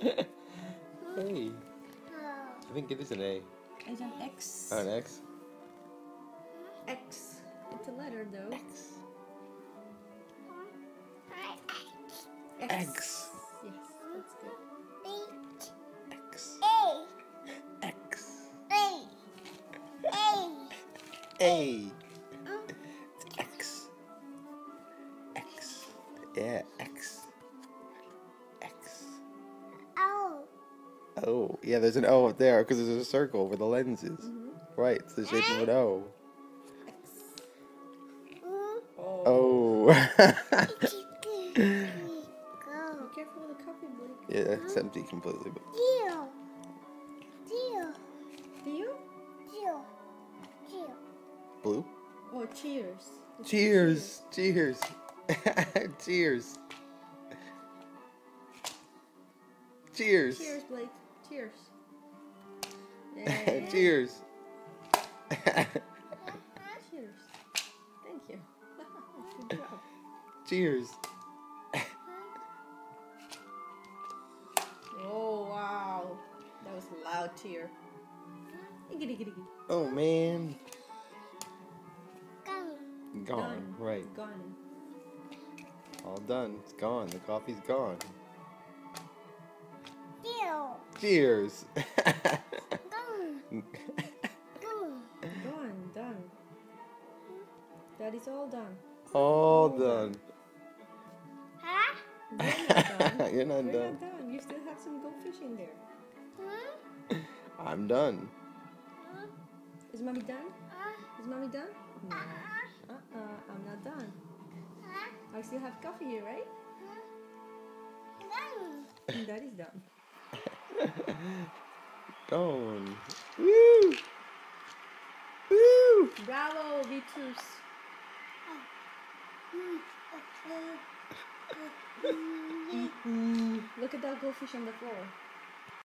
Hey. I think it is an A. It's an X. Oh, an X? X. It's a letter though. X. X. X. Yes, that's good. X. A. X. A. A. A. X. X. Yeah, X. X. O. Oh, yeah, there's an O up there because there's a circle where the lens is. Right, it's the shape of an O. X. Oh. Go. Be careful with the coffee, Blake. Yeah, it's empty completely. But Deal. Deal. Theo? Deal. Deal. blue? Oh, cheers. It's Cheers! Cheers! Cheers! Cheers! Cheers, Blake. Cheers. Yeah. Cheers! Cheers. Thank you. Good job. Cheers! Oh, wow. That was a loud tear. Iggy. Oh man, Go. gone. Done. Right, Gone. all done. It's gone. The coffee's gone. Deal. Cheers! Go. Go. Gone. Done. That is all done. All done. Huh? You're not done. You're not We're done. not done. You still have some goldfish in there. I'm done. Is mommy done? Is mommy done? No. I'm not done. I still have coffee here, right? And that is done. Gone. Woo! Woo! Bravo, Vitus. Look at that goldfish on the floor.